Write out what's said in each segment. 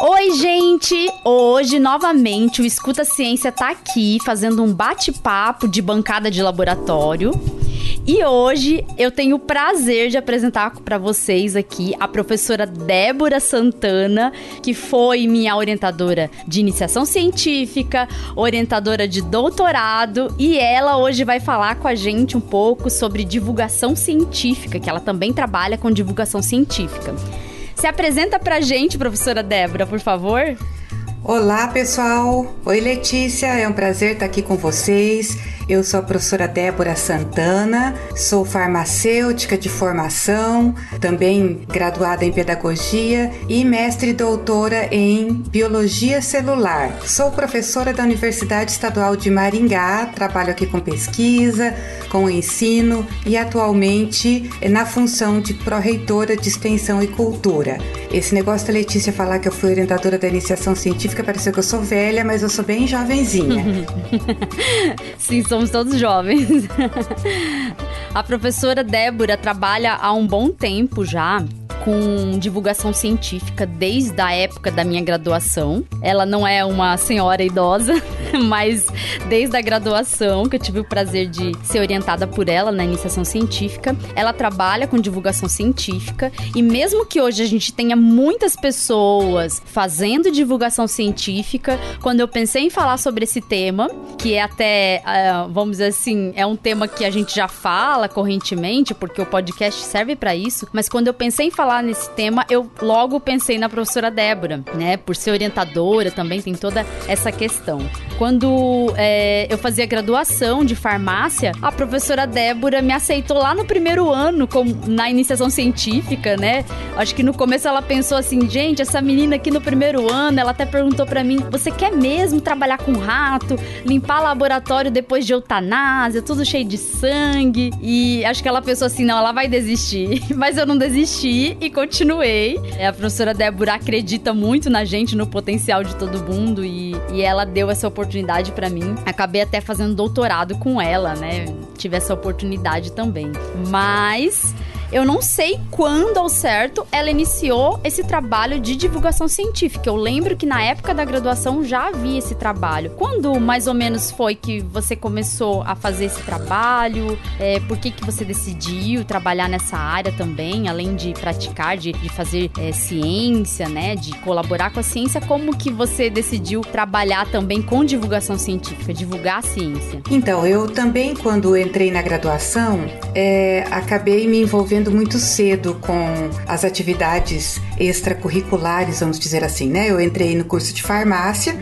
Oi, gente! Hoje, novamente, o Escuta Ciência tá aqui fazendo um bate-papo de bancada de laboratório. E hoje eu tenho o prazer de apresentar para vocês aqui a professora Débora Santana, que foi minha orientadora de iniciação científica, orientadora de doutorado, e ela hoje vai falar com a gente um pouco sobre divulgação científica, que ela também trabalha com divulgação científica. Se apresenta pra gente, professora Débora, por favor. Olá, pessoal. Oi, Letícia. É um prazer estar aqui com vocês. Eu sou a professora Débora Santana, sou farmacêutica de formação, também graduada em pedagogia e mestre e doutora em biologia celular. Sou professora da Universidade Estadual de Maringá, trabalho aqui com pesquisa, com ensino e atualmente na função de pró-reitora de extensão e cultura. Esse negócio da Letícia falar que eu fui orientadora da iniciação científica, pareceu que eu sou velha, mas eu sou bem jovenzinha. Sim, somos todos jovens. A professora Débora trabalha há um bom tempo já com divulgação científica desde a época da minha graduação. Ela não é uma senhora idosa, mas desde a graduação, que eu tive o prazer de ser orientada por ela na iniciação científica, ela trabalha com divulgação científica, e mesmo que hoje a gente tenha muitas pessoas fazendo divulgação científica, quando eu pensei em falar sobre esse tema, que é até, vamos dizer assim, é um tema que a gente já fala correntemente, porque o podcast serve para isso, mas quando eu pensei em falar nesse tema, eu logo pensei na professora Débora, né? Por ser orientadora também tem toda essa questão. Quando eu fazia graduação de farmácia, a professora Débora me aceitou lá no primeiro ano na iniciação científica, né? Acho que no começo ela pensou assim, gente, essa menina aqui no primeiro ano, ela até perguntou pra mim, você quer mesmo trabalhar com rato, limpar laboratório depois de eutanásia, tudo cheio de sangue? E acho que ela pensou assim, não, ela vai desistir. Mas eu não desisti e continuei. A professora Débora acredita muito na gente, no potencial de todo mundo, e ela deu essa oportunidade pra mim. Acabei até fazendo doutorado com ela, né? Tive essa oportunidade também. Mas eu não sei quando ao certo ela iniciou esse trabalho de divulgação científica. Eu lembro que na época da graduação já havia esse trabalho. Quando mais ou menos foi que você começou a fazer esse trabalho? Por que você decidiu trabalhar nessa área também, além de praticar, de fazer ciência, né? De colaborar com a ciência? Como que você decidiu trabalhar também com divulgação científica, divulgar a ciência? Então, eu também, quando entrei na graduação, acabei me envolvendo muito cedo com as atividades extracurriculares, vamos dizer assim, né? Eu entrei no curso de farmácia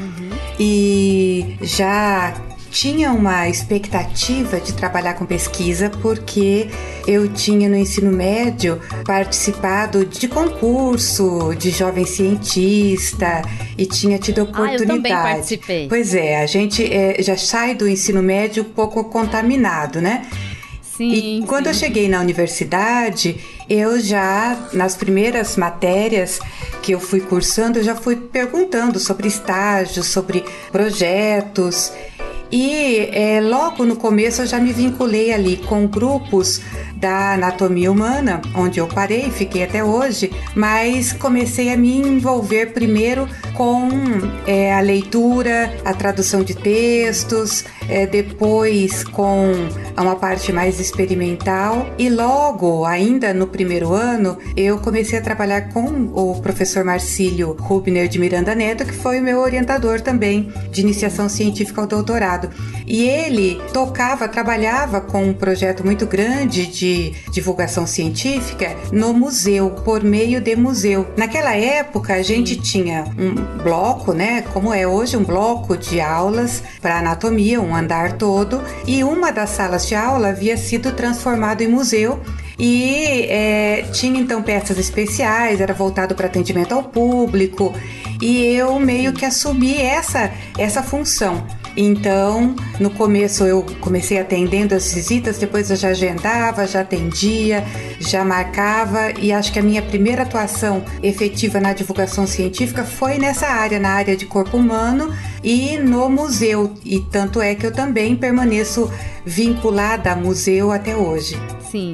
e já tinha uma expectativa de trabalhar com pesquisa, porque eu tinha no ensino médio participado de concurso de jovem cientista e tinha tido oportunidade. Eu também participei. Pois é, a gente já sai do ensino médio um pouco contaminado, né? Sim, e quando eu cheguei na universidade, eu já, nas primeiras matérias que eu fui cursando, eu já fui perguntando sobre estágios, sobre projetos. E logo no começo eu já me vinculei ali com grupos da anatomia humana, onde eu parei e fiquei até hoje, mas comecei a me envolver primeiro com a leitura, a tradução de textos, depois com uma parte mais experimental, e logo, ainda no primeiro ano, eu comecei a trabalhar com o professor Marcílio Rubner de Miranda Neto, que foi o meu orientador também de iniciação científica ao doutorado. E ele trabalhava com um projeto muito grande de divulgação científica no museu, por meio de museu. Naquela época, a gente tinha um bloco, né, como é hoje, um bloco de aulas para anatomia, um andar todo, e uma das salas de aula havia sido transformado em museu. E tinha então peças especiais, era voltado para atendimento ao público, e eu meio que assumi essa função. Então, no começo eu comecei atendendo as visitas, depois eu já agendava, já atendia, já marcava, e acho que a minha primeira atuação efetiva na divulgação científica foi nessa área, na área de corpo humano e no museu, e tanto é que eu também permaneço vinculada a museu até hoje. Sim.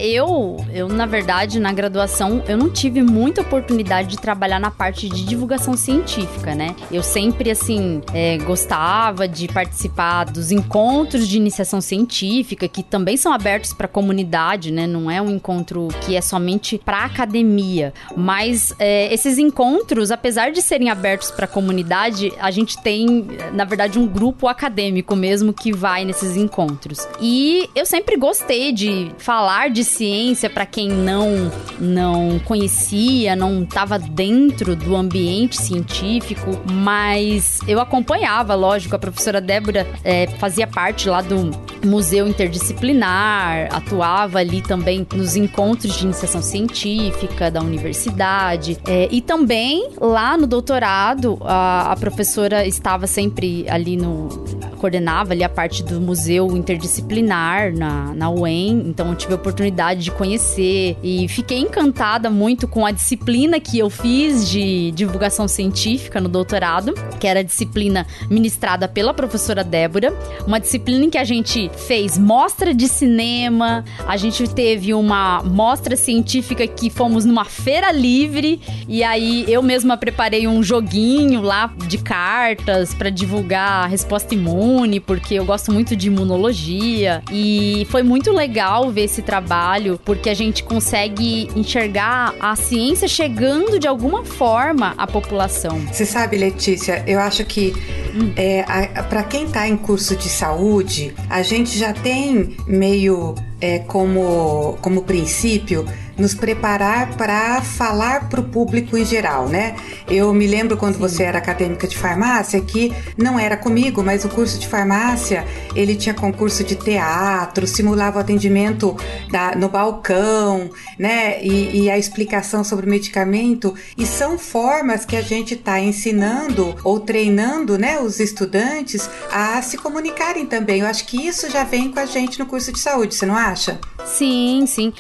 Eu, na verdade, na graduação, eu não tive muita oportunidade de trabalhar na parte de divulgação científica, né? Eu sempre, assim, gostava de participar dos encontros de iniciação científica, que também são abertos para a comunidade, né? Não é um encontro que é somente para a academia. Mas esses encontros, apesar de serem abertos para a comunidade, a gente tem, na verdade, um grupo acadêmico mesmo que vai nesses encontros. E eu sempre gostei de falar de ciência para quem não conhecia, não estava dentro do ambiente científico, mas eu acompanhava, lógico, a professora Débora fazia parte lá do Museu Interdisciplinar, atuava ali também nos encontros de iniciação científica da universidade, e também lá no doutorado a professora estava sempre ali coordenava ali a parte do Museu Interdisciplinar na UEM, então eu tive a oportunidade de conhecer e fiquei encantada muito com a disciplina que eu fiz de divulgação científica no doutorado, que era a disciplina ministrada pela professora Débora, uma disciplina em que a gente fez mostra de cinema, a gente teve uma mostra científica que fomos numa feira livre, e aí eu mesma preparei um joguinho lá de cartas para divulgar a resposta imune, porque eu gosto muito de imunologia, e foi muito legal ver esse trabalho, porque a gente consegue enxergar a ciência chegando de alguma forma à população. Você sabe, Letícia, eu acho que para quem está em curso de saúde, a gente já tem meio como princípio nos preparar para falar para o público em geral, né? Eu me lembro quando você era acadêmica de farmácia, que não era comigo, mas o curso de farmácia, ele tinha concurso de teatro, simulava o atendimento no balcão, né? E a explicação sobre o medicamento, e são formas que a gente está ensinando ou treinando, né, os estudantes a se comunicarem também. Eu acho que isso já vem com a gente no curso de saúde, você não acha? Sim, sim.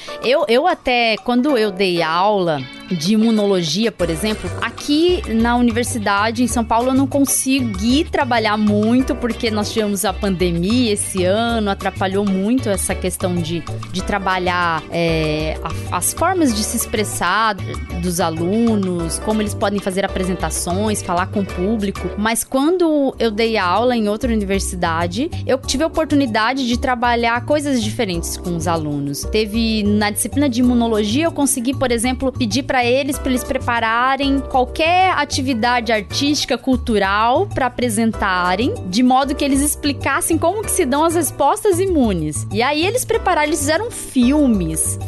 Eu até, quando eu dei aula de imunologia, por exemplo, aqui na universidade em São Paulo eu não consegui trabalhar muito, porque nós tivemos a pandemia esse ano, atrapalhou muito essa questão de trabalhar as formas de se expressar dos alunos, como eles podem fazer apresentações, falar com o público. Mas quando eu dei aula em outra universidade, eu tive a oportunidade de trabalhar coisas diferentes com os alunos. Teve na disciplina de imunologia, eu consegui, por exemplo, pedir para eles prepararem qualquer atividade artística, cultural para apresentarem, de modo que eles explicassem como que se dão as respostas imunes. E aí eles prepararam, eles fizeram filmes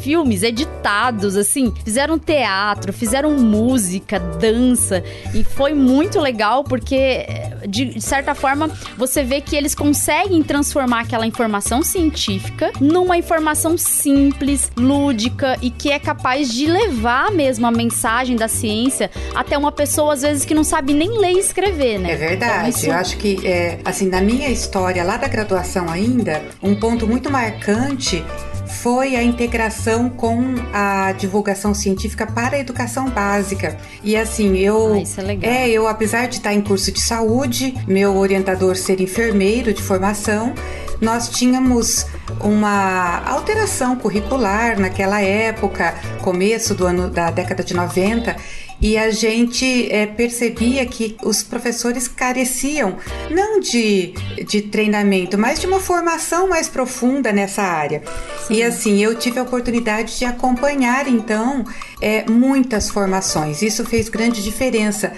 editados, assim, fizeram teatro, fizeram música, dança, e foi muito legal porque, de certa forma, você vê que eles conseguem transformar aquela informação científica numa informação simples, lúdica, e que é capaz de levar mesmo a mensagem da ciência até uma pessoa, às vezes, que não sabe nem ler e escrever, né? É verdade. Então, eu acho que, assim, na minha história lá da graduação ainda, um ponto muito marcante foi a integração com a divulgação científica para a educação básica. E assim, isso é legal. Eu, apesar de estar em curso de saúde, meu orientador ser enfermeiro de formação, nós tínhamos uma alteração curricular naquela época, começo da década de 90, e a gente percebia que os professores careciam não de treinamento, mas de uma formação mais profunda nessa área. Sim. E assim, eu tive a oportunidade de acompanhar, então, muitas formações. Isso fez grande diferença.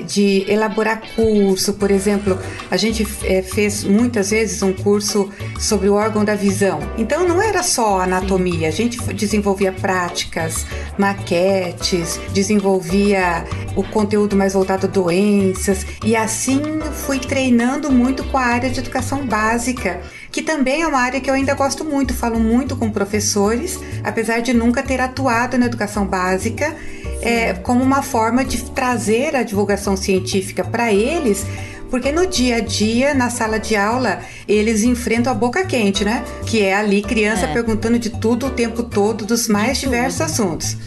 De elaborar curso, por exemplo, a gente fez muitas vezes um curso sobre o órgão da visão. Então não era só anatomia, a gente desenvolvia práticas, maquetes, desenvolvia o conteúdo mais voltado a doenças, e assim fui treinando muito com a área de educação básica, que também é uma área que eu ainda gosto muito, falo muito com professores, apesar de nunca ter atuado na educação básica, como uma forma de trazer a divulgação científica para eles, porque no dia a dia, na sala de aula, eles enfrentam a boca quente, né? Que é ali criança perguntando de tudo o tempo todo, dos mais diversos assuntos.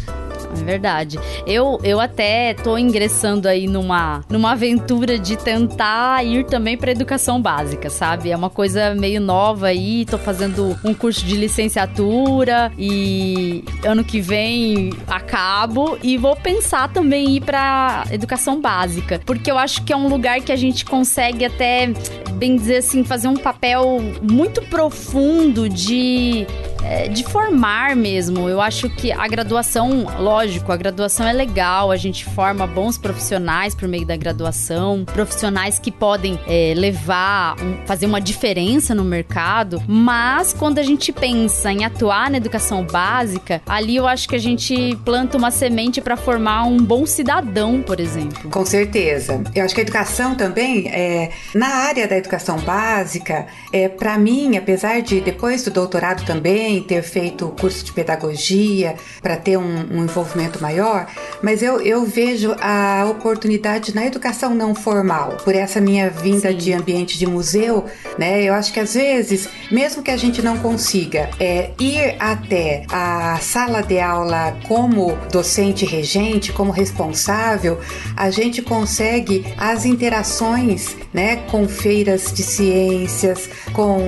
É verdade. Eu até tô ingressando aí numa aventura de tentar ir também pra educação básica, sabe? É uma coisa meio nova aí, tô fazendo um curso de licenciatura e ano que vem acabo e vou pensar também em ir pra educação básica, porque eu acho que é um lugar que a gente consegue até, bem dizer assim, fazer um papel muito profundo de formar mesmo. Eu acho que a graduação, lógico, a graduação é legal, a gente forma bons profissionais por meio da graduação, profissionais que podem fazer uma diferença no mercado, mas quando a gente pensa em atuar na educação básica, ali eu acho que a gente planta uma semente para formar um bom cidadão, por exemplo. Com certeza. Eu acho que a educação também, na área da educação básica, para mim, apesar de depois do doutorado também ter feito o curso de pedagogia para ter um envolvimento maior, mas eu vejo a oportunidade na educação não formal, por essa minha vinda de ambiente de museu, né? Eu acho que às vezes, mesmo que a gente não consiga ir até a sala de aula como docente regente, como responsável, a gente consegue as interações, né, com feiras de ciências, com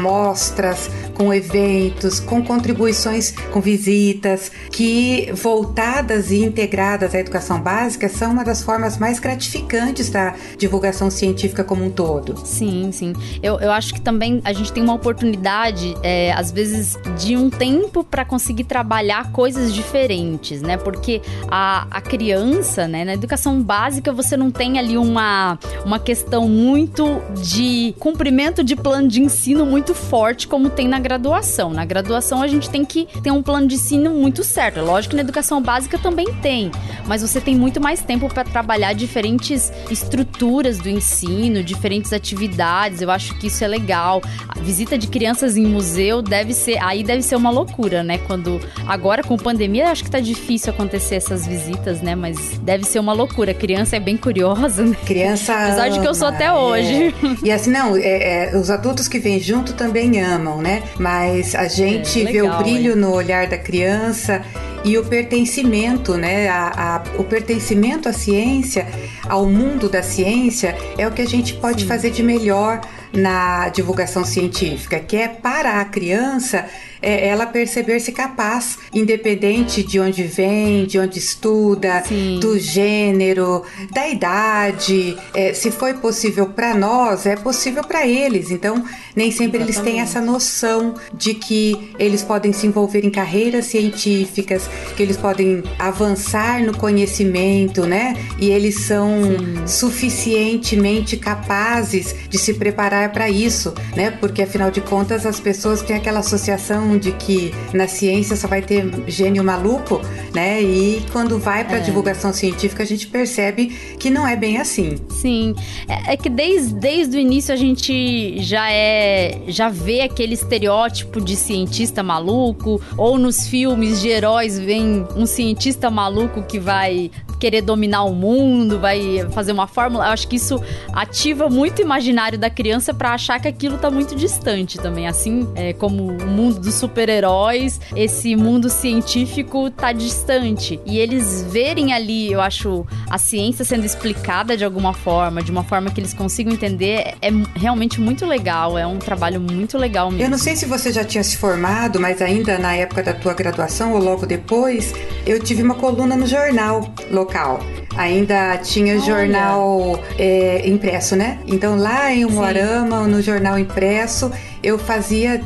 mostras, com eventos, com contribuições, com visitas, que voltadas e integradas à educação básica são uma das formas mais gratificantes da divulgação científica como um todo. Sim, sim. Eu acho que também a gente tem uma oportunidade, às vezes, de um tempo para conseguir trabalhar coisas diferentes, né? Porque a criança, né, na educação básica, você não tem ali uma questão muito de cumprimento de plano de ensino muito forte como tem na graduação. Na graduação a gente tem que ter um plano de ensino muito certo. Lógico que na educação básica também tem, mas você tem muito mais tempo para trabalhar diferentes estruturas do ensino, diferentes atividades. Eu acho que isso é legal. A visita de crianças em museu deve ser uma loucura, né? Quando agora com pandemia acho que tá difícil acontecer essas visitas, né? Mas deve ser uma loucura. A criança é bem curiosa, né? Criança apesar de que eu sou até hoje. E assim, os adultos que vêm junto também amam, né? Mas a gente vê o brilho no olhar da criança e o pertencimento, né? O pertencimento à ciência, ao mundo da ciência, é o que a gente pode fazer de melhor na divulgação científica, que é para a criança ela perceber-se capaz, independente de onde vem, de onde estuda, do gênero, da idade. Se foi possível para nós, é possível para eles. Então, nem sempre eles têm essa noção de que eles podem se envolver em carreiras científicas, que eles podem avançar no conhecimento, né? E eles são suficientemente capazes de se preparar para isso, né? Porque, afinal de contas, as pessoas têm aquela associação de que na ciência só vai ter gênio maluco, né? E quando vai para a divulgação científica, a gente percebe que não é bem assim. Sim, é que desde o início a gente já vê aquele estereótipo de cientista maluco, ou nos filmes de heróis vem um cientista maluco que vai querer dominar o mundo, vai fazer uma fórmula. Eu acho que isso ativa muito o imaginário da criança para achar que aquilo tá muito distante também. Assim, como o mundo dos super-heróis, esse mundo científico tá distante. E eles verem ali, eu acho, a ciência sendo explicada de alguma forma, de uma forma que eles consigam entender, é realmente muito legal. É um trabalho muito legal mesmo. Eu não sei se você já tinha se formado, mas ainda na época da tua graduação ou logo depois, eu tive uma coluna no jornal local. Ainda tinha jornal impresso, né? Então lá em Umuarama, no jornal impresso, eu fazia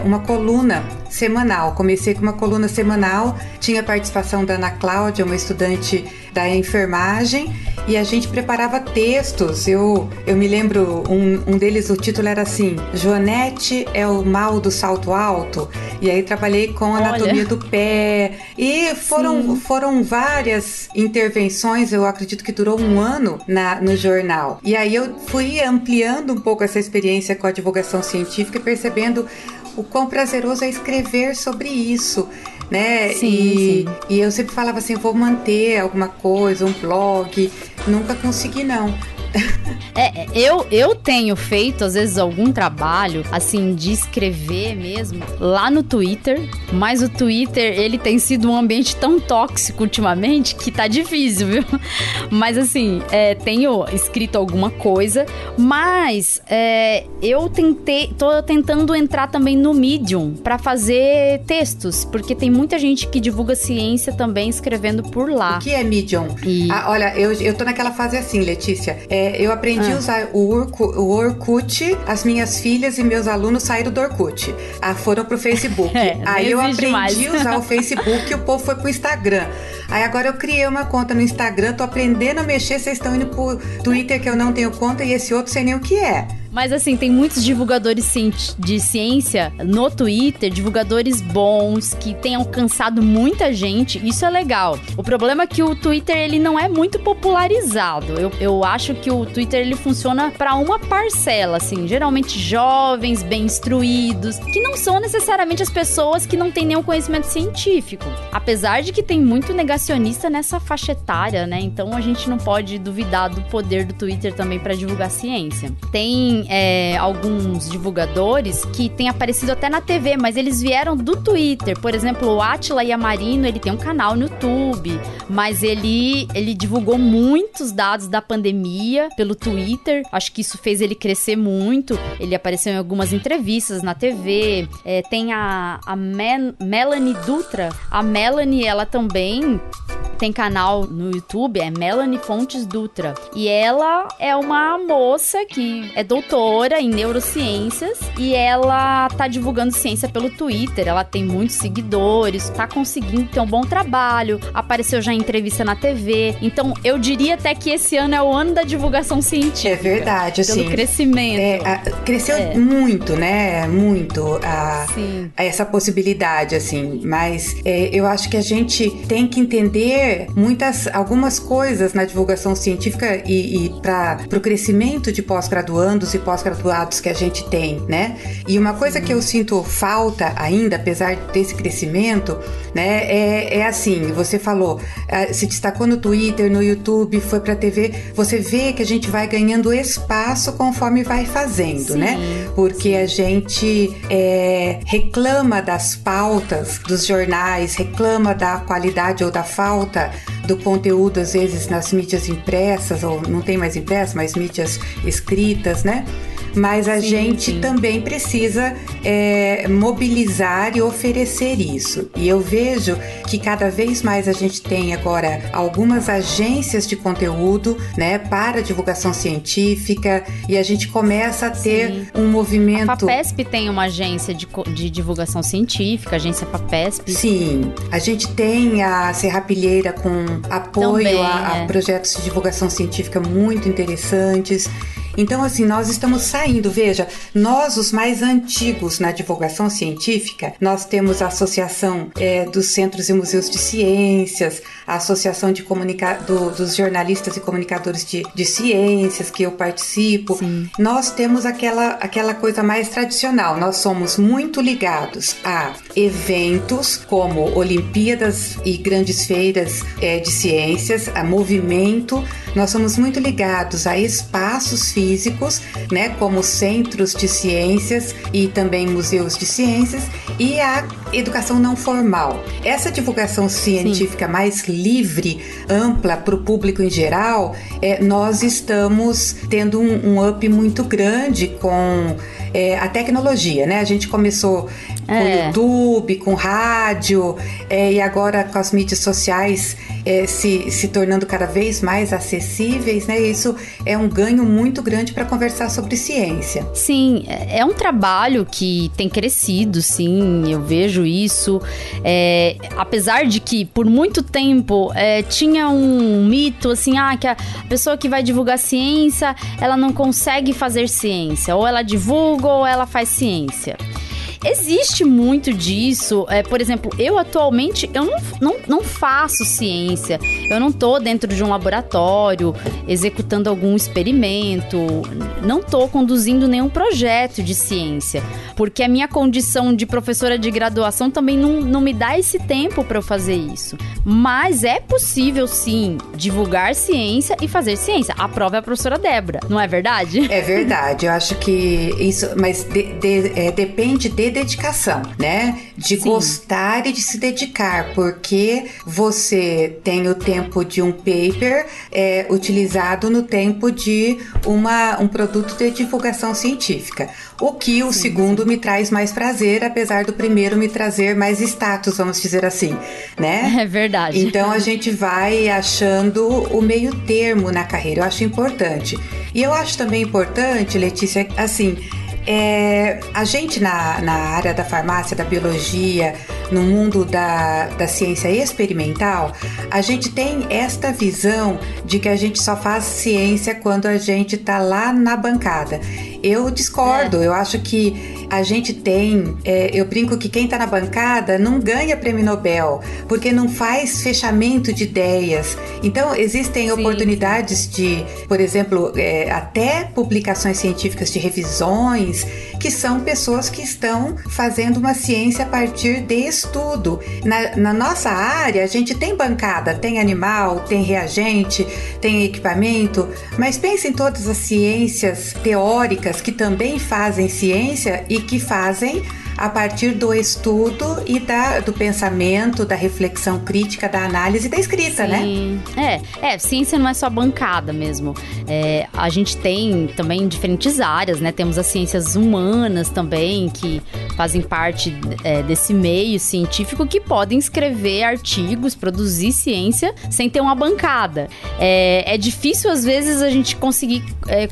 uma coluna semanal. Comecei com uma coluna semanal, tinha participação da Ana Cláudia, uma estudante da enfermagem, e a gente preparava textos. Eu me lembro, um deles, o título era assim: Joanete é o mal do salto alto. E aí trabalhei com anatomia do pé. E foram várias intervenções, eu acredito que durou um ano no jornal. E aí eu fui ampliando um pouco essa experiência com a divulgação científica, percebendo o quão prazeroso é escrever sobre isso, né? E eu sempre falava assim, vou manter alguma coisa, um blog. Nunca consegui, não. Eu tenho feito, às vezes, algum trabalho, assim, de escrever mesmo, lá no Twitter, mas o Twitter, ele tem sido um ambiente tão tóxico ultimamente que tá difícil, viu? Mas, assim, tenho escrito alguma coisa, mas tô tentando entrar também no Medium pra fazer textos, porque tem muita gente que divulga ciência também escrevendo por lá. O que é Medium? Olha, eu tô naquela fase assim, Letícia. Eu aprendi a usar o Orkut, as minhas filhas e meus alunos saíram do Orkut. Foram pro Facebook. Aí eu aprendi a usar o Facebook e o povo foi pro Instagram. Aí agora eu criei uma conta no Instagram, tô aprendendo a mexer, vocês estão indo pro Twitter que eu não tenho conta e esse outro sei nem o que é. Mas assim, tem muitos divulgadores de ciência no Twitter, divulgadores bons, que têm alcançado muita gente, isso é legal. O problema é que o Twitter, ele não é muito popularizado. Eu acho que o Twitter, ele funciona para uma parcela, assim, geralmente jovens, bem instruídos, que não são necessariamente as pessoas que não têm nenhum conhecimento científico. Apesar de que tem muito negacionista nessa faixa etária, né? Então a gente não pode duvidar do poder do Twitter também para divulgar ciência. Tem alguns divulgadores que têm aparecido até na TV, mas eles vieram do Twitter. Por exemplo, o Átila Yamarino, ele tem um canal no YouTube, mas ele divulgou muitos dados da pandemia pelo Twitter. Acho que isso fez ele crescer muito. Ele apareceu em algumas entrevistas na TV. Tem a Melanie Dutra. A Melanie, ela também tem canal no YouTube, é Melanie Fontes Dutra. E ela é uma moça que é doutora em neurociências e ela tá divulgando ciência pelo Twitter. Ela tem muitos seguidores, tá conseguindo ter um bom trabalho, apareceu já em entrevista na TV. Então, eu diria até que esse ano é o ano da divulgação científica. É verdade, assim. Pelo crescimento. Cresceu muito, né? Muito essa possibilidade, assim. Mas eu acho que a gente tem que entender algumas coisas na divulgação científica e para o crescimento de pós-graduandos e pós-graduados que a gente tem, né? E uma coisa que eu sinto falta ainda, apesar desse crescimento, né? É assim, você falou, se destacou no Twitter, no YouTube, foi pra TV, você vê que a gente vai ganhando espaço conforme vai fazendo, né? Porque a gente reclama das pautas dos jornais, reclama da qualidade ou da falta do conteúdo, às vezes, nas mídias impressas, ou não tem mais impressas, mas mídias escritas, né? Mas a gente também precisa mobilizar e oferecer isso. E eu vejo que cada vez mais a gente tem agora algumas agências de conteúdo, né, para divulgação científica, e a gente começa a ter um movimento... A FAPESP tem uma agência de divulgação científica, a agência FAPESP. Sim, a gente tem a Serrapilheira com apoio também, a projetos de divulgação científica muito interessantes. Então, assim, nós estamos saindo, veja, nós, os mais antigos na divulgação científica, nós temos a Associação dos Centros e Museus de Ciências, a Associação dos Jornalistas e Comunicadores de Ciências, que eu participo. Sim. Nós temos aquela coisa mais tradicional, nós somos muito ligados a eventos como Olimpíadas e grandes feiras de ciências, a movimento, nós somos muito ligados a espaços físicos, né, como centros de ciências e também museus de ciências, e a educação não formal. Essa divulgação científica mais livre, ampla para o público em geral, nós estamos tendo um up muito grande com a tecnologia, né? A gente começou com o YouTube, com rádio, e agora com as mídias sociais se tornando cada vez mais acessíveis, né? Isso é um ganho muito grande para conversar sobre ciência. Sim, é um trabalho que tem crescido, sim, eu vejo isso. Apesar de que, por muito tempo, tinha um mito, assim, que a pessoa que vai divulgar ciência, ela não consegue fazer ciência. Ou ela divulga ou ela faz ciência. existe muito disso. Por exemplo, eu atualmente não faço ciência. Eu não tô dentro de um laboratório executando algum experimento. Não tô conduzindo nenhum projeto de ciência. Porque a minha condição de professora de graduação também não me dá esse tempo para eu fazer isso. Mas é possível, sim, divulgar ciência e fazer ciência. A prova é a professora Débora, não é verdade? É verdade, eu acho que isso, mas depende de dedicação, né? De Sim. gostar e de se dedicar, porque você tem o tempo de um paper utilizado no tempo de um produto de divulgação científica. O que o segundo me traz mais prazer, apesar do primeiro me trazer mais status, vamos dizer assim, né? É verdade. Então a gente vai achando o meio termo na carreira, eu acho importante. E eu acho também importante, Letícia, assim, a gente na área da farmácia, da biologia, no mundo da ciência experimental, a gente tem esta visão de que a gente só faz ciência quando a gente está lá na bancada. Eu discordo, eu acho que a gente tem, eu brinco que quem está na bancada não ganha prêmio Nobel, porque não faz fechamento de ideias. Então, existem oportunidades de, por exemplo, até publicações científicas de revisões, que são pessoas que estão fazendo uma ciência a partir de estudo. Na nossa área, a gente tem bancada, tem animal, tem reagente, tem equipamento, mas pense em todas as ciências teóricas que também fazem ciência e que fazem a partir do estudo e do pensamento, da reflexão crítica, da análise e da escrita, Sim. né? Ciência não é só bancada mesmo. A gente tem também diferentes áreas, né? Temos as ciências humanas também, que fazem parte desse meio científico, que podem escrever artigos, produzir ciência sem ter uma bancada. É difícil, às vezes, a gente conseguir,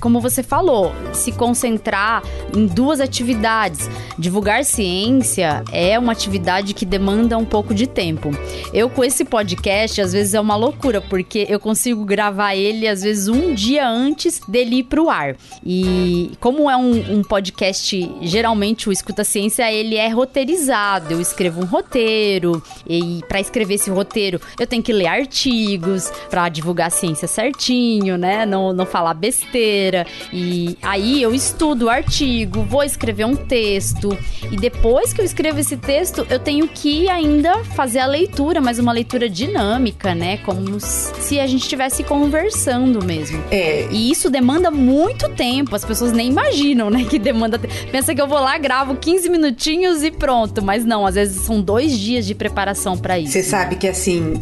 como você falou, se concentrar em duas atividades. Divulgar ciência é uma atividade que demanda um pouco de tempo. Eu, com esse podcast, às vezes é uma loucura, porque eu consigo gravar ele, às vezes, um dia antes dele ir pro ar. E como é um podcast, geralmente o Escuta Ciência, ele é roteirizado. Eu escrevo um roteiro, e para escrever esse roteiro, eu tenho que ler artigos para divulgar a ciência certinho, né? Não falar besteira. E aí eu estudo o artigo, vou escrever um texto, e depois que eu escrevo esse texto, eu tenho que ainda fazer a leitura, mas uma leitura dinâmica, né? Como se a gente estivesse conversando mesmo. E isso demanda muito tempo, as pessoas nem imaginam, né? Que demanda tempo. Pensa que eu vou lá, gravo 15 minutinhos e pronto, mas não, às vezes são 2 dias de preparação para isso. Você sabe que assim,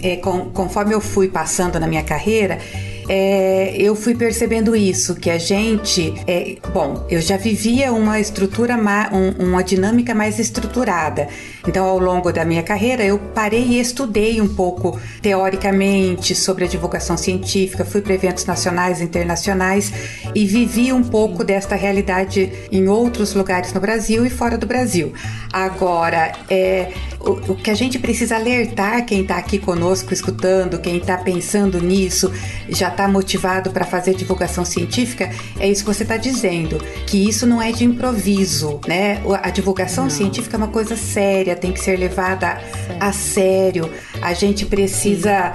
conforme eu fui passando na minha carreira, eu fui percebendo isso, que a gente... eu já vivia uma estrutura, uma dinâmica mais estruturada. Então, ao longo da minha carreira, eu parei e estudei um pouco, teoricamente, sobre a divulgação científica, fui para eventos nacionais e internacionais e vivi um pouco desta realidade em outros lugares no Brasil e fora do Brasil. Agora, o que a gente precisa alertar quem está aqui conosco, escutando, quem está pensando nisso, já está motivado para fazer divulgação científica, é isso que você está dizendo, que isso não é de improviso, né? A divulgação científica é uma coisa séria, tem que ser levada a sério. A gente precisa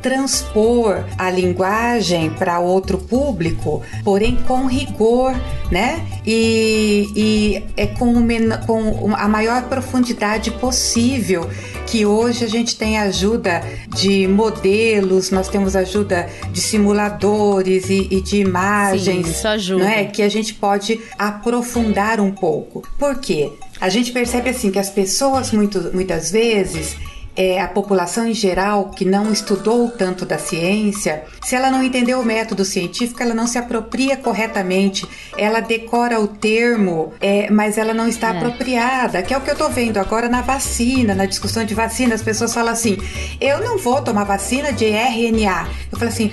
transpor a linguagem para outro público, porém com rigor, né? E com a maior profundidade possível, que hoje a gente tem ajuda de modelos, nós temos ajuda de simuladores e de imagens. Sim, isso ajuda. Não é? Que a gente pode aprofundar um pouco. Por quê? A gente percebe assim que as pessoas muitas vezes, a população em geral que não estudou tanto da ciência, se ela não entendeu o método científico, ela não se apropria corretamente, ela decora o termo, mas ela não está apropriada, que é o que eu estou vendo agora na vacina, na discussão de vacina. As pessoas falam assim, eu não vou tomar vacina de RNA. Eu falo assim,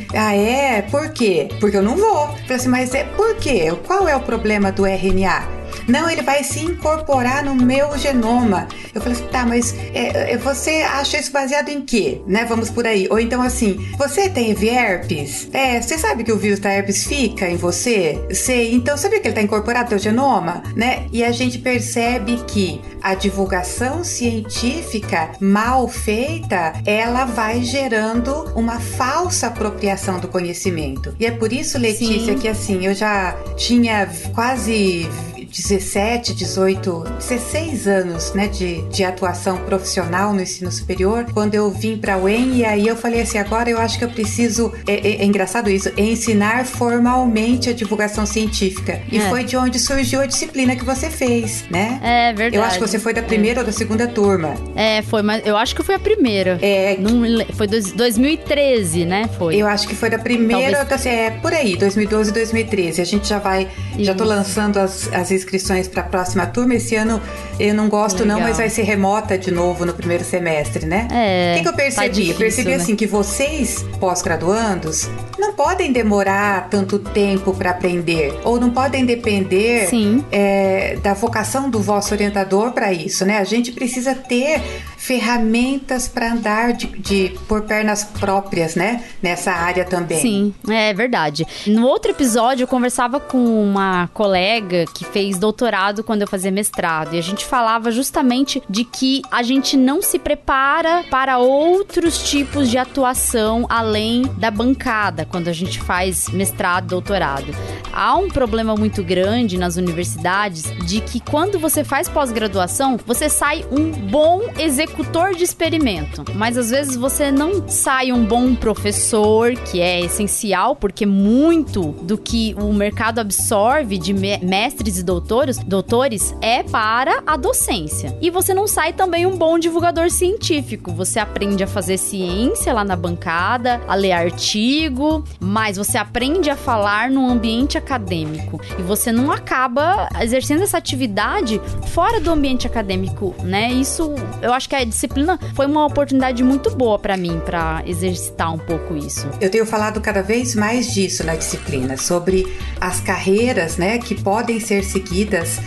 por quê? Porque eu não vou. Eu falo assim, mas por quê? Qual é o problema do RNA? Não, ele vai se incorporar no meu genoma. Eu falei assim, tá, mas você acha isso baseado em quê? Né? Vamos por aí. Ou então assim, você teve herpes? Você sabe que o vírus da herpes fica em você? Sei. Então, sabia que ele está incorporado no teu genoma? Né? E a gente percebe que a divulgação científica mal feita, ela vai gerando uma falsa apropriação do conhecimento. E é por isso, Letícia, que assim, eu já tinha quase 17, 18, 16 anos, né, de atuação profissional no ensino superior, quando eu vim para a UEM, e aí eu falei assim, agora eu acho que eu preciso, é engraçado isso, ensinar formalmente a divulgação científica. E foi de onde surgiu a disciplina que você fez, né? É verdade. Eu acho que você foi da primeira ou da segunda turma. Foi, mas eu acho que foi a primeira. Foi 2013, né? Foi. Eu acho que foi da primeira, por aí, 2012 e 2013. A gente já vai, já tô lançando as inscrições para a próxima turma. Esse ano eu não gosto não, mas vai ser remota de novo no primeiro semestre, né? O que eu percebi? Tá difícil, eu percebi assim, que vocês, pós-graduandos, não podem demorar tanto tempo para aprender, ou não podem depender da vocação do vosso orientador para isso, né? A gente precisa ter ferramentas para andar por pernas próprias, né? Nessa área também. Sim, é verdade. No outro episódio, eu conversava com uma colega que fez doutorado quando eu fazia mestrado, e a gente falava justamente de que a gente não se prepara para outros tipos de atuação além da bancada, quando a gente faz mestrado, doutorado. Há um problema muito grande nas universidades de que quando você faz pós-graduação, você sai um bom executor de experimento, mas às vezes você não sai um bom professor, que é essencial, porque muito do que o mercado absorve de mestres e doutores é para a docência. E você não sai também um bom divulgador científico. Você aprende a fazer ciência lá na bancada, a ler artigo, mas você aprende a falar num ambiente acadêmico. E você não acaba exercendo essa atividade fora do ambiente acadêmico, né? Isso, eu acho que a disciplina foi uma oportunidade muito boa para mim, para exercitar um pouco isso. Eu tenho falado cada vez mais disso na disciplina, sobre as carreiras, né, que podem ser seguidas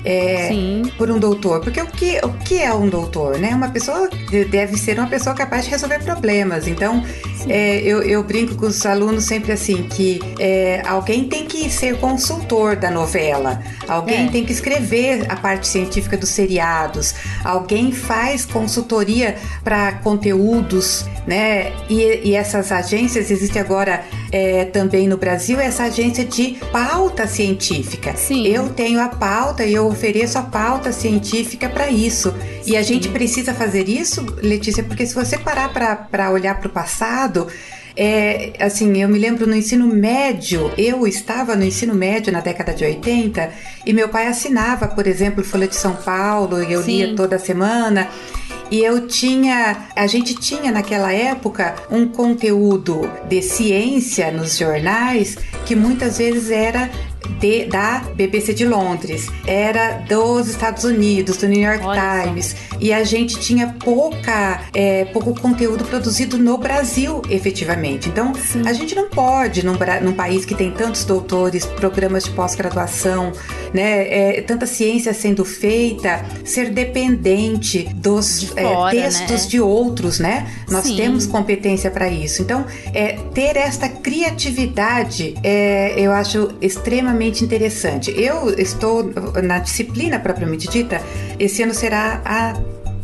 por um doutor. Porque o que é um doutor, né? Uma pessoa deve ser uma pessoa capaz de resolver problemas. Então, eu brinco com os alunos sempre assim, que alguém tem que ser consultor da novela, alguém tem que escrever a parte científica dos seriados, alguém faz consultoria para conteúdos, né? E essas agências, existe agora também no Brasil, essa agência de pauta científica. Sim. Eu tenho a pauta e eu ofereço a pauta científica para isso. E a gente precisa fazer isso, Letícia, porque se você parar para olhar para o passado, assim, eu me lembro no ensino médio, eu estava no ensino médio na década de 80 e meu pai assinava, por exemplo, Folha de São Paulo, e eu lia toda semana. E a gente tinha naquela época um conteúdo de ciência nos jornais que muitas vezes era da BBC de Londres, era dos Estados Unidos, do New York Times, e a gente tinha pouco conteúdo produzido no Brasil, efetivamente. Então, a gente não pode, num país que tem tantos doutores, programas de pós-graduação, né, tanta ciência sendo feita, ser dependente dos textos, né, de outros, né? Nós temos competência para isso. Então, ter esta criatividade, eu acho extremamente interessante. Eu estou na disciplina propriamente dita, esse ano será a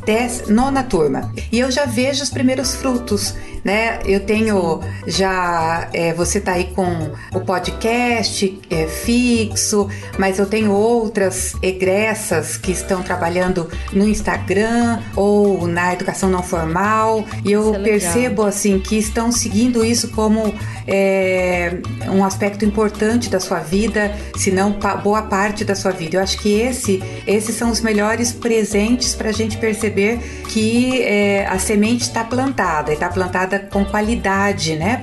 9ª turma. E eu já vejo os primeiros frutos, né? Eu tenho já... você tá aí com o podcast fixo, mas eu tenho outras egressas que estão trabalhando no Instagram ou na educação não formal, e eu percebo assim que estão seguindo isso como um aspecto importante da sua vida, se não boa parte da sua vida. Eu acho que esses são os melhores presentes para a gente perceber que a semente está plantada, e está plantada preocupada com qualidade, né?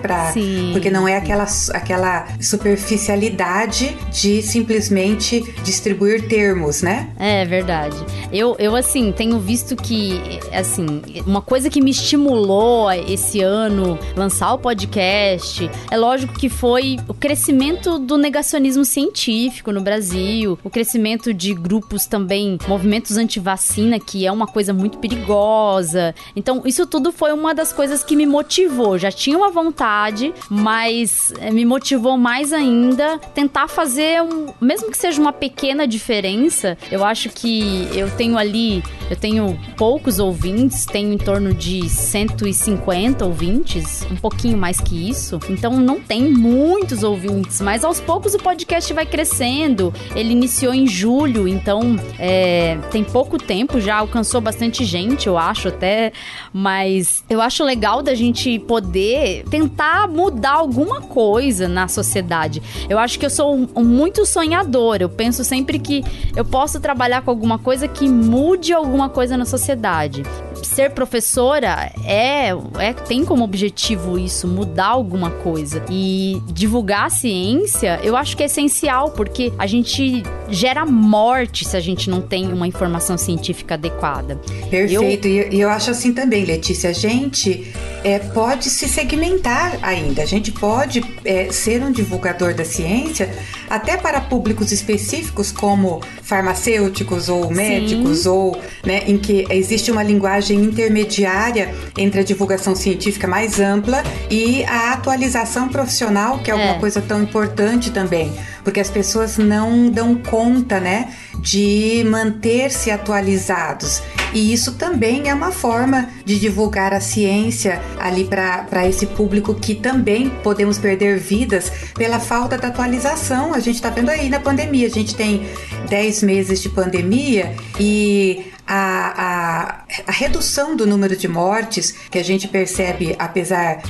Porque não é aquela superficialidade de simplesmente distribuir termos, né? É verdade. Eu assim, tenho visto que, assim, uma coisa que me estimulou esse ano lançar o podcast, é lógico que foi o crescimento do negacionismo científico no Brasil, o crescimento de grupos também, movimentos anti-vacina, que é uma coisa muito perigosa. Então, isso tudo foi uma das coisas que me motivou. Já tinha uma vontade, mas me motivou mais ainda tentar fazer mesmo que seja uma pequena diferença. Eu acho que eu tenho poucos ouvintes, tenho em torno de 150 ouvintes, um pouquinho mais que isso. Então não tem muitos ouvintes, mas aos poucos o podcast vai crescendo. Ele iniciou em julho, então tem pouco tempo, já alcançou bastante gente, eu acho até, mas eu acho legal da gente poder tentar mudar alguma coisa na sociedade. Eu acho que eu sou muito sonhadora, eu penso sempre que eu posso trabalhar com alguma coisa que mude alguma coisa na sociedade. Ser professora tem como objetivo isso, mudar alguma coisa. E divulgar a ciência, eu acho que é essencial, porque a gente gera morte se a gente não tem uma informação científica adequada. Perfeito. E eu acho assim também, Letícia, a gente pode se segmentar ainda. A gente pode ser um divulgador da ciência até para públicos específicos, como farmacêuticos ou médicos, Sim. ou em que existe uma linguagem intermediária entre a divulgação científica mais ampla e a atualização profissional, que é uma coisa tão importante também, porque as pessoas não dão conta, de manter-se atualizados. E isso também é uma forma de divulgar a ciência ali para esse público, que também podemos perder vidas pela falta da atualização. A gente está vendo aí na pandemia, a gente tem 10 meses de pandemia e a redução do número de mortes que a gente percebe, apesar,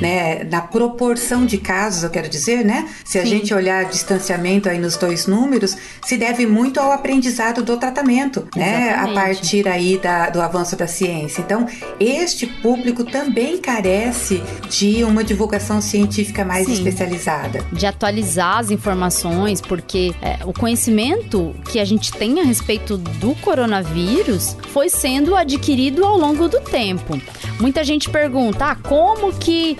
na proporção de casos, eu quero dizer, se a gente olhar distanciamento aí nos dois números, se deve muito ao aprendizado do tratamento, a partir aí do avanço da ciência. Então, este público também carece de uma divulgação científica mais especializada. De atualizar as informações, porque o conhecimento que a gente tem a respeito do coronavírus foi sendo adquirido ao longo do tempo. Muita gente pergunta, como que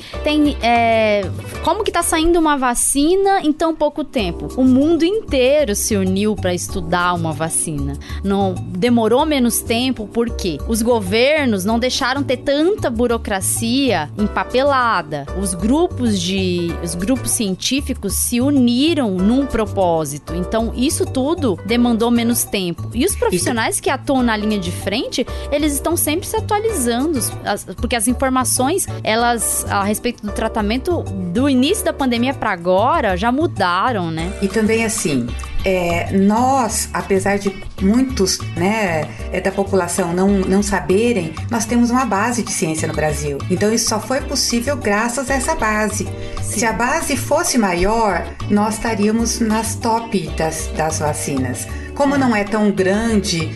tá saindo uma vacina em tão pouco tempo? O mundo inteiro se uniu para estudar uma vacina. Não demorou menos tempo, porque os governos não deixaram ter tanta burocracia empapelada. Os grupos científicos se uniram num propósito. Então, isso tudo demandou menos tempo. E os profissionais que atuam na linha de frente, eles estão sempre se atualizando, porque as informações, elas, a respeito do tratamento do início da pandemia para agora, já mudaram, E também assim, nós, apesar de muitos da população não saberem, nós temos uma base de ciência no Brasil. Então isso só foi possível graças a essa base. Sim. Se a base fosse maior, nós estaríamos nas top das vacinas. Como não é tão grande,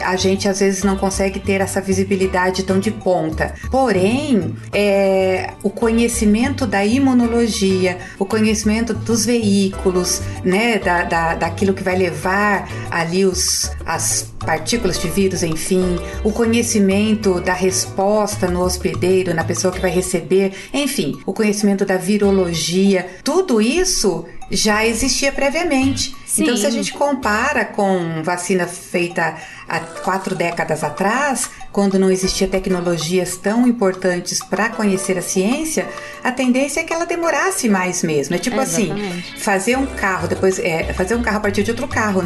a gente às vezes não consegue ter essa visibilidade tão de ponta. Porém, o conhecimento da imunologia, o conhecimento dos veículos, daquilo que vai levar ali as partículas de vírus, enfim, o conhecimento da resposta no hospedeiro, na pessoa que vai receber, enfim, o conhecimento da virologia, tudo isso já existia previamente. Sim. Então, se a gente compara com vacina feita há 4 décadas atrás, quando não existia tecnologias tão importantes para conhecer a ciência, a tendência é que ela demorasse mais mesmo. É tipo assim, fazer um carro, depois fazer um carro a partir de outro carro,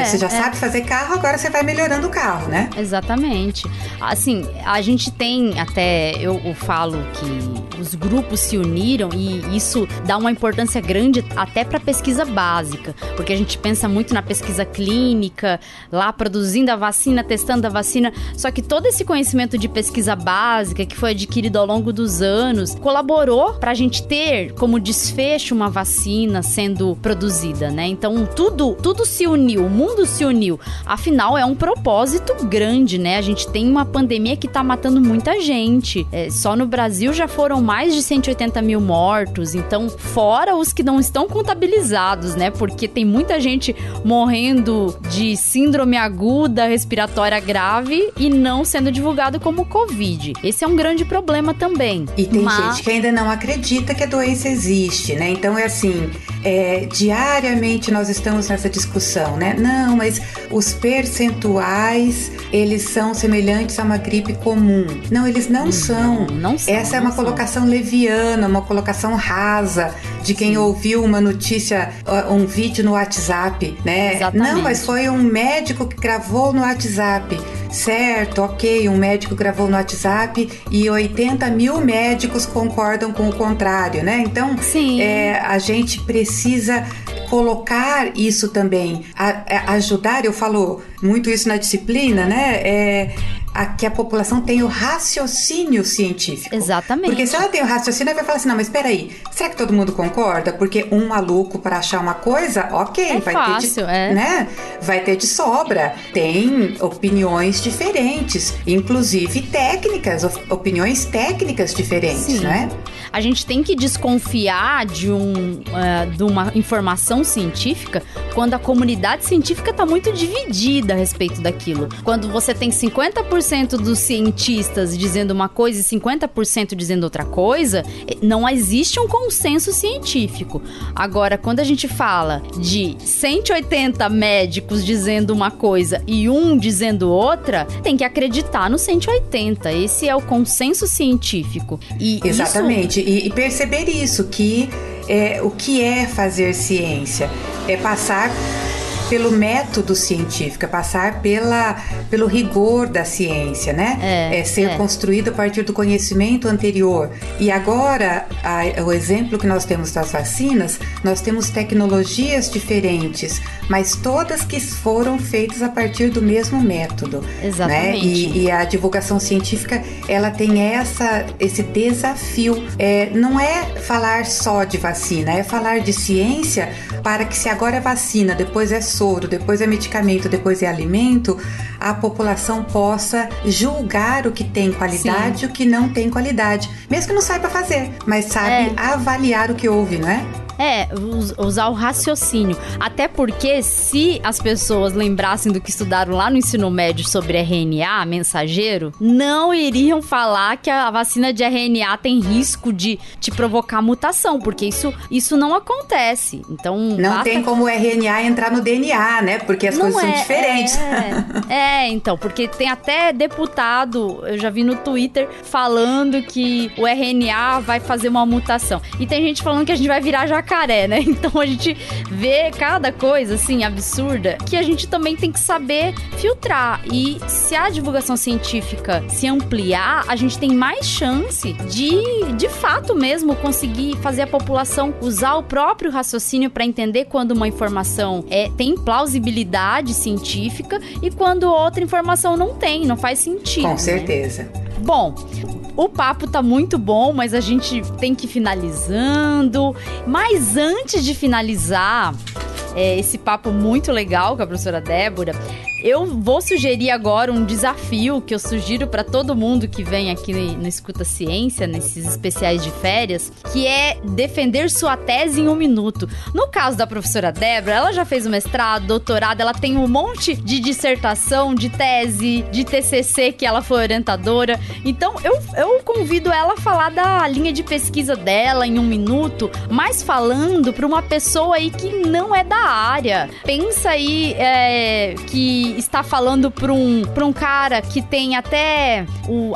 você já sabe fazer carro, agora você vai melhorando o carro, Exatamente. Assim, a gente tem até, eu falo que os grupos se uniram e isso dá uma importância grande até para pesquisa básica, porque a gente pensa muito na pesquisa clínica, lá produzindo a vacina, testando a vacina, só que todo esse conhecimento de pesquisa básica que foi adquirido ao longo dos anos colaborou para a gente ter como desfecho uma vacina sendo produzida, né? Então tudo se uniu, o mundo se uniu. Afinal, é um propósito grande, né? A gente tem uma pandemia que tá matando muita gente. Só no Brasil já foram mais de 180 mil mortos, então fora os que não estão contabilizados, né? Porque tem muita gente morrendo de síndrome aguda respiratória grave e não sendo divulgado como Covid. Esse é um grande problema também. E tem gente que ainda não acredita que a doença existe, né? Então é assim, diariamente nós estamos nessa discussão, né? Não, mas os percentuais, eles são semelhantes a uma gripe comum. Não, eles não são. Não são. Essa é uma colocação leviana, uma colocação rasa de quem ouviu uma notícia, um vídeo no WhatsApp, né? Exatamente. Não, mas foi um médico que gravou no WhatsApp. Certo, ok, um médico gravou no WhatsApp e 80 mil médicos concordam com o contrário, né? Então, a gente precisa colocar isso também, ajudar, eu falo muito isso na disciplina, né? Que a população tem o raciocínio científico. Exatamente. Porque se ela tem o raciocínio, ela vai falar assim, não, mas peraí, será que todo mundo concorda? Porque um maluco para achar uma coisa, ok, vai ter né? Vai ter de sobra. Tem opiniões diferentes, inclusive técnicas, opiniões técnicas diferentes, né? A gente tem que desconfiar de uma informação científica quando a comunidade científica está muito dividida a respeito daquilo. Quando você tem 50% dos cientistas dizendo uma coisa e 50% dizendo outra coisa, não existe um consenso científico. Agora, quando a gente fala de 180 médicos dizendo uma coisa e um dizendo outra, tem que acreditar no 180. Esse é o consenso científico. Exatamente. E perceber isso, que o que é fazer ciência? É passar pelo método científico, é passar pelo rigor da ciência, né? Ser construído a partir do conhecimento anterior. E agora, o exemplo que nós temos das vacinas, nós temos tecnologias diferentes, mas todas que foram feitas a partir do mesmo método. Exatamente. Né? E a divulgação científica, ela tem esse desafio. Não é falar só de vacina, é falar de ciência para que, se agora é vacina, depois é soro, depois é medicamento, depois é alimento, a população possa julgar o que tem qualidade e o que não tem qualidade. Mesmo que não saiba fazer, mas sabe avaliar o que houve, não é? Usar o raciocínio. Até porque, se as pessoas lembrassem do que estudaram lá no ensino médio sobre RNA, mensageiro, não iriam falar que a vacina de RNA tem risco de te provocar mutação, porque isso não acontece. Então, não tem como o RNA entrar no DNA, né? Porque as coisas são diferentes. Então, porque tem até deputado, eu já vi no Twitter, falando que o RNA vai fazer uma mutação. E tem gente falando que a gente vai virar jacaré, né? Então a gente vê cada coisa, assim, absurda, que a gente também tem que saber filtrar. E se a divulgação científica se ampliar, a gente tem mais chance de fato mesmo, conseguir fazer a população usar o próprio raciocínio para entender quando uma informação tem plausibilidade científica e quando outra informação não faz sentido. Com certeza. Né? Bom, o papo tá muito bom, mas a gente tem que ir finalizando. Mas antes de finalizar esse papo muito legal com a professora Débora, eu vou sugerir agora um desafio que eu sugiro para todo mundo que vem aqui no Escuta Ciência, nesses especiais de férias, que é defender sua tese em 1 minuto. No caso da professora Débora, ela já fez o mestrado, doutorado, ela tem um monte de dissertação, de tese, de TCC que ela foi orientadora. Então, eu convido ela a falar da linha de pesquisa dela em 1 minuto, mas falando para uma pessoa aí que não é da área. Pensa aí que está falando para um cara que tem até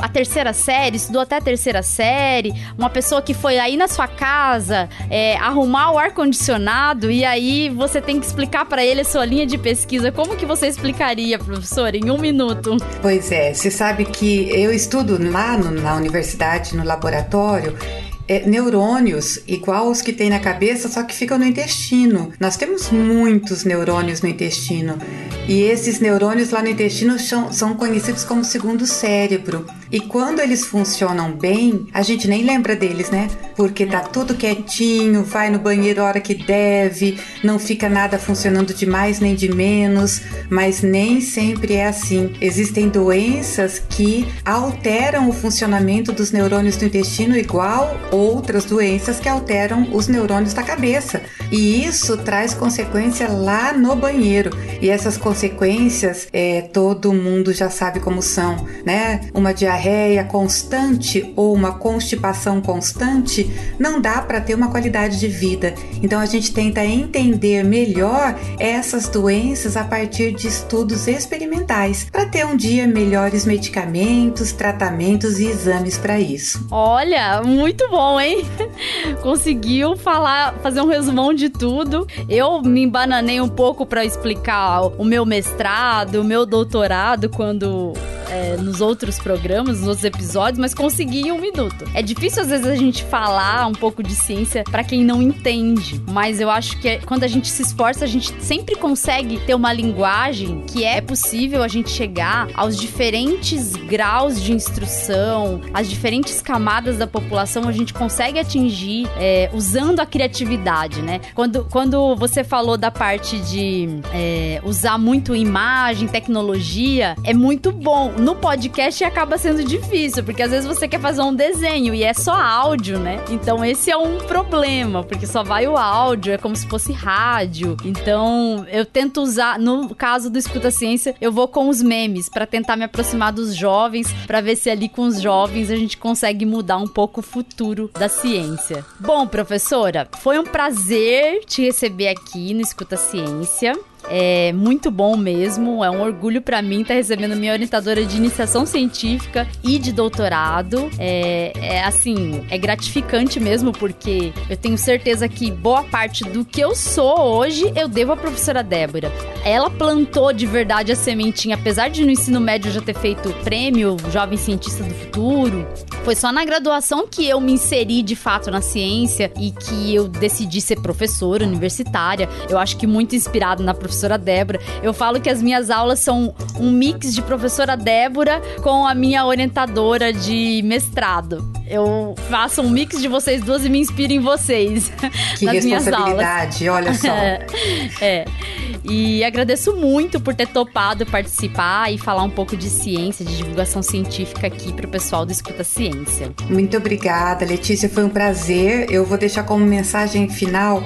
a 3ª série, estudou até a 3ª série, uma pessoa que foi aí na sua casa arrumar o ar-condicionado, e aí você tem que explicar para ele a sua linha de pesquisa. Como que você explicaria, professora, em 1 minuto? Pois é, você sabe que eu estudo lá na universidade, no laboratório, neurônios igual os que tem na cabeça, só que ficam no intestino. Nós temos muitos neurônios no intestino. E esses neurônios lá no intestino são conhecidos como segundo cérebro. E quando eles funcionam bem, a gente nem lembra deles, né? Porque tá tudo quietinho, vai no banheiro a hora que deve, não fica nada funcionando de mais nem de menos, mas nem sempre é assim. Existem doenças que alteram o funcionamento dos neurônios do intestino, igual outras doenças que alteram os neurônios da cabeça. E isso traz consequência lá no banheiro. E essas consequências, todo mundo já sabe como são, né? Uma diarreia constante ou uma constipação constante não dá para ter uma qualidade de vida. Então a gente tenta entender melhor essas doenças a partir de estudos experimentais, para ter um dia melhores medicamentos, tratamentos e exames para isso. Olha, muito bom, hein? Conseguiu fazer um resumão de tudo. Eu me embananei um pouco para explicar o meu mestrado, o meu doutorado nos outros programas, nos outros episódios, mas consegui em 1 minuto. É difícil às vezes a gente falar um pouco de ciência para quem não entende, mas eu acho que quando a gente se esforça, a gente sempre consegue ter uma linguagem que é possível a gente chegar aos diferentes graus de instrução, as diferentes camadas da população, a gente consegue atingir usando a criatividade, né? Quando você falou da parte de usar muito imagem, tecnologia, é muito bom. No podcast acaba sendo difícil, porque às vezes você quer fazer um desenho e é só áudio, né? Então esse é um problema, porque só vai o áudio, é como se fosse rádio. Então eu tento usar, no caso do Escuta Ciência, eu vou com os memes pra tentar me aproximar dos jovens, pra ver se ali com os jovens a gente consegue mudar um pouco o futuro da ciência. Bom, professora, foi um prazer te receber aqui no Escuta Ciência. É muito bom mesmo, é um orgulho pra mim estar recebendo minha orientadora de iniciação científica e de doutorado. É gratificante mesmo, porque eu tenho certeza que boa parte do que eu sou hoje eu devo à professora Débora. Ela plantou de verdade a sementinha, apesar de no ensino médio eu já ter feito prêmio Jovem Cientista do Futuro. Foi só na graduação que eu me inseri de fato na ciência e que eu decidi ser professora universitária. Eu acho que muito inspirado na professora Débora. Eu falo que as minhas aulas são um mix de professora Débora com a minha orientadora de mestrado. Eu faço um mix de vocês duas e me inspiro em vocês. Que nas responsabilidade, minhas aulas. Olha só. E agradeço muito por ter topado participar e falar um pouco de ciência, de divulgação científica aqui para o pessoal do Escuta Ciência. Muito obrigada, Letícia, foi um prazer. Eu vou deixar como mensagem final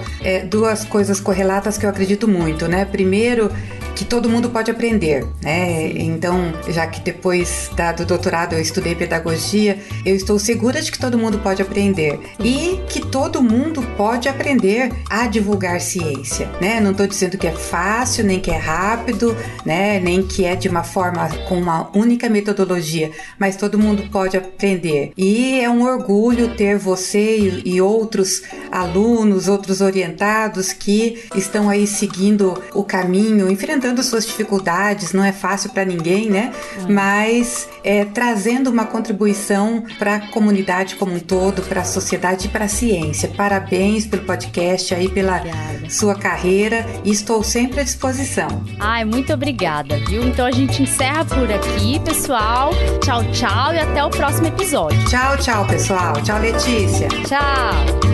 2 coisas correlatas que eu acredito muito, né? Primeiro, que todo mundo pode aprender, né? Então, já que depois do doutorado eu estudei pedagogia, eu estou segura de que todo mundo pode aprender e que todo mundo pode aprender a divulgar ciência, né? Não estou dizendo que é fácil, nem que é rápido, né? Nem que é de uma forma com uma única metodologia, mas todo mundo pode aprender. E é um orgulho ter você e outros alunos, outros orientados que estão aí seguindo o caminho, enfrentando suas dificuldades, não é fácil para ninguém, né? Mas trazendo uma contribuição para a comunidade como um todo, para a sociedade e para a ciência. Parabéns pelo podcast aí, pela sua carreira, e estou sempre à disposição. Ai, muito obrigada, viu? Então a gente encerra por aqui, pessoal. Tchau, tchau e até o próximo episódio. Tchau, tchau, pessoal. Tchau, Letícia. Tchau.